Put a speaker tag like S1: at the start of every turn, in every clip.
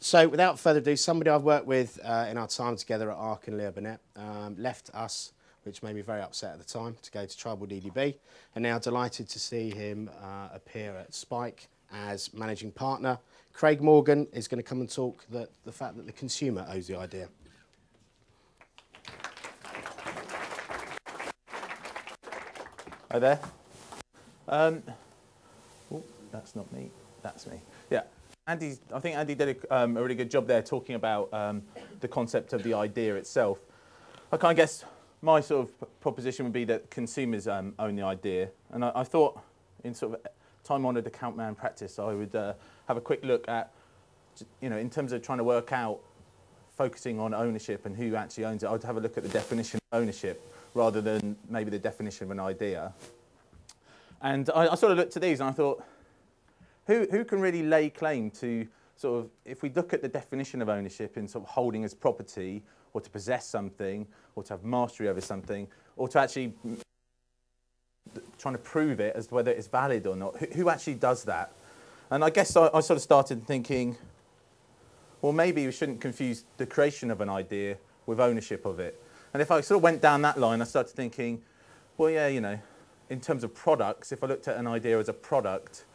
S1: So without further ado, somebody I've worked with in our time together at Arc and Leo Burnett left us, which made me very upset at the time, to go to Tribal DDB, and now delighted to see him appear at Spike as managing partner. Craig Morgan is going to come and talk the fact that the consumer owes the idea.
S2: Hi there. Oh, that's not me. That's me. Yeah. I think Andy did a really good job there talking about the concept of the idea itself. I kind of guess my sort of proposition would be that consumers own the idea. And I thought in sort of time-honoured account man practice, I would have a quick look at, in terms of trying to work out, focusing on ownership and who actually owns it, I'd have a look at the definition of ownership rather than maybe the definition of an idea. And I sort of looked at these and I thought, who can really lay claim to sort of, if we look at the definition of ownership in sort of holding as property, or to possess something, or to have mastery over something, or to actually trying to prove it as to whether it's valid or not, who actually does that? And I guess I sort of started thinking, well, maybe we shouldn't confuse the creation of an idea with ownership of it. And if I sort of went down that line, I started thinking, well, yeah, in terms of products, if I looked at an idea as a product,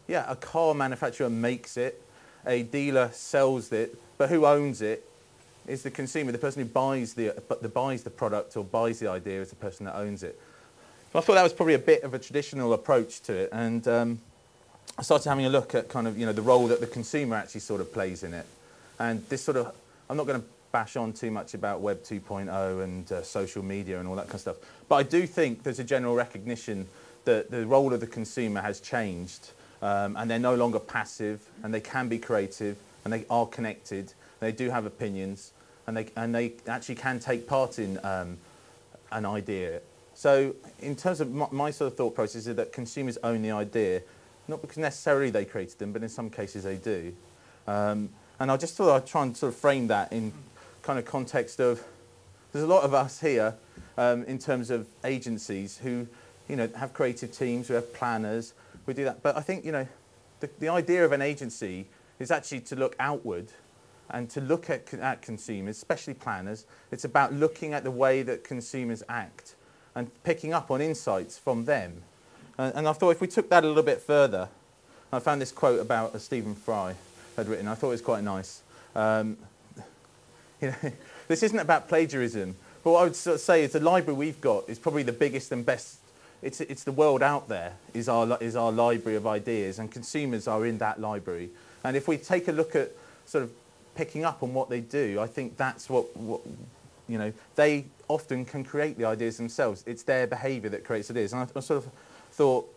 S2: yeah, a car manufacturer makes it, a dealer sells it, but who owns it is the consumer. The person who buys the product or buys the idea is the person that owns it. So I thought that was probably a bit of a traditional approach to it, and I started having a look at kind of the role that the consumer actually sort of plays in it. And this sort of, I'm not going to bash on too much about Web 2.0 and social media and all that kind of stuff, but I do think there's a general recognition that the role of the consumer has changed. And they're no longer passive, and they can be creative, and they are connected, and they do have opinions, and they actually can take part in an idea. So in terms of my sort of thought process is that consumers own the idea, not because necessarily they created them, but in some cases they do. And I just thought I'd try and sort of frame that in kind of context of, there's a lot of us here in terms of agencies who have creative teams, who have planners. We do that, but I think the idea of an agency is actually to look outward and to look at consumers, especially planners. It's about looking at the way that consumers act and picking up on insights from them. And I thought if we took that a little bit further, I found this quote about Stephen Fry had written. I thought it was quite nice. This isn't about plagiarism, but what I would sort of say is the library we've got is probably the biggest and best. It's the world out there is our library of ideas, and consumers are in that library. And if we take a look at sort of picking up on what they do, I think that's what they often can create the ideas themselves. It's their behaviour that creates ideas. And I sort of thought,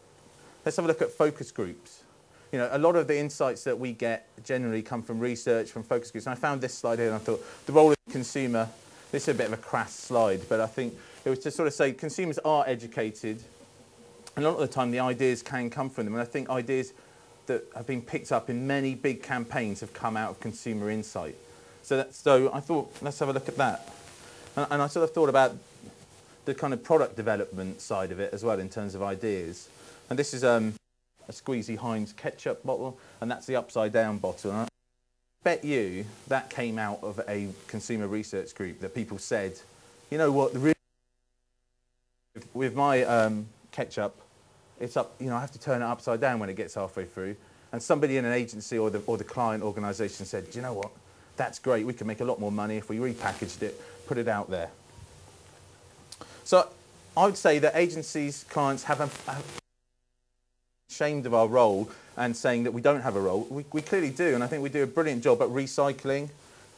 S2: let's have a look at focus groups. A lot of the insights that we get generally come from research, from focus groups. And I found this slide here, and I thought the role of the consumer. This is a bit of a crass slide, but I think it was to sort of say consumers are educated. And a lot of the time, the ideas can come from them. And I think ideas that have been picked up in many big campaigns have come out of consumer insight. So I thought, let's have a look at that. And I sort of thought about the kind of product development side of it as well in terms of ideas. And this is a squeezy Heinz ketchup bottle, and that's the upside-down bottle. And I bet you that came out of a consumer research group that people said, you know what, with my ketchup, it's up. I have to turn it upside down when it gets halfway through. And somebody in an agency or the client organisation said, do you know what? That's great. We can make a lot more money if we repackaged it, put it out there. So I would say that agencies, clients have ashamed of our role and saying that we don't have a role. We clearly do, and I think we do a brilliant job at recycling,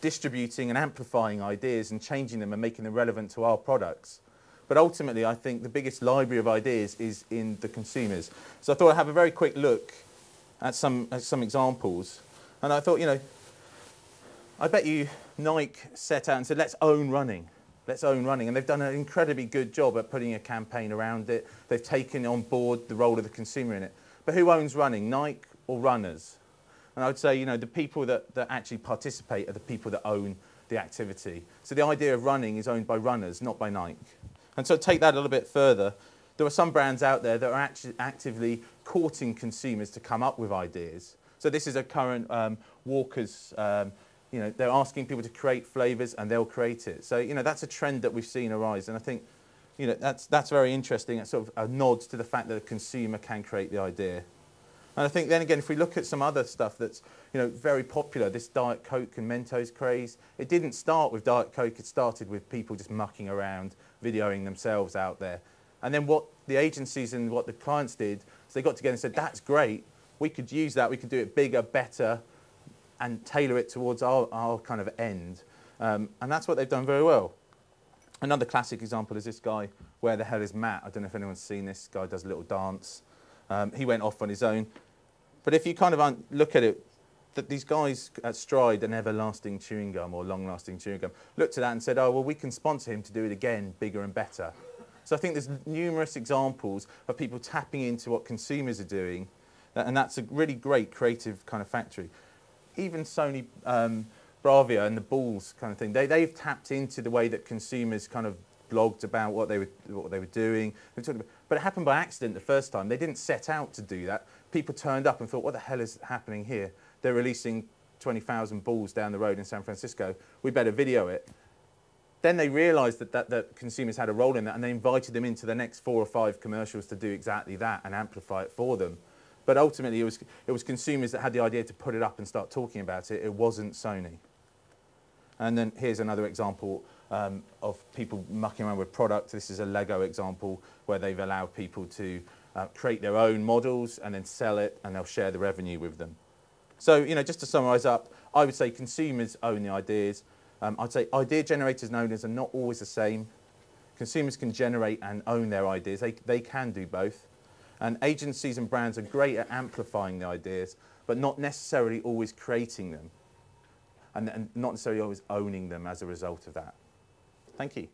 S2: distributing and amplifying ideas and changing them and making them relevant to our products. But ultimately, I think the biggest library of ideas is in the consumers. So I thought I'd have a very quick look at some examples. And I thought, I bet you Nike set out and said, let's own running. Let's own running. And they've done an incredibly good job at putting a campaign around it. They've taken on board the role of the consumer in it. But who owns running, Nike or runners? And I would say, the people that actually participate are the people that own the activity. So the idea of running is owned by runners, not by Nike. And so to take that a little bit further, there are some brands out there that are actually actively courting consumers to come up with ideas. So this is a current Walkers, you know, they're asking people to create flavours and they'll create it. So, you know, that's a trend that we've seen arise. And I think, you know, that's very interesting. It's sort of a nod to the fact that a consumer can create the idea. And I think then again, if we look at some other stuff that's, you know, very popular, this Diet Coke and Mentos craze, it didn't start with Diet Coke, it started with people just mucking around, videoing themselves out there. And then what the agencies and what the clients did is they got together and said, that's great, we could use that, we could do it bigger, better, and tailor it towards our kind of end. And that's what they've done very well. Another classic example is this guy, Where the Hell is Matt? I don't know if anyone's seen this. Guy does a little dance. He went off on his own. But if you kind of look at it, that these guys at Stride and Everlasting Chewing Gum or Long-Lasting Chewing Gum looked at that and said, oh, well, we can sponsor him to do it again, bigger and better. So I think there's numerous examples of people tapping into what consumers are doing, and that's a really great creative kind of factory. Even Sony Bravia and the Bulls kind of thing, they've tapped into the way that consumers kind of blogged about what they were doing. But it happened by accident the first time. They didn't set out to do that. People turned up and thought, what the hell is happening here? They're releasing 20,000 balls down the road in San Francisco. We better video it. Then they realised that consumers had a role in that, and they invited them into the next 4 or 5 commercials to do exactly that and amplify it for them. But ultimately, it was consumers that had the idea to put it up and start talking about it. It wasn't Sony. And then here's another example of people mucking around with products. This is a Lego example where they've allowed people to create their own models and then sell it, and they'll share the revenue with them. So, you know, just to summarise up, I would say consumers own the ideas. I'd say idea generators and owners are not always the same. Consumers can generate and own their ideas. They can do both. And agencies and brands are great at amplifying the ideas, but not necessarily always creating them, and not necessarily always owning them as a result of that. Thank you.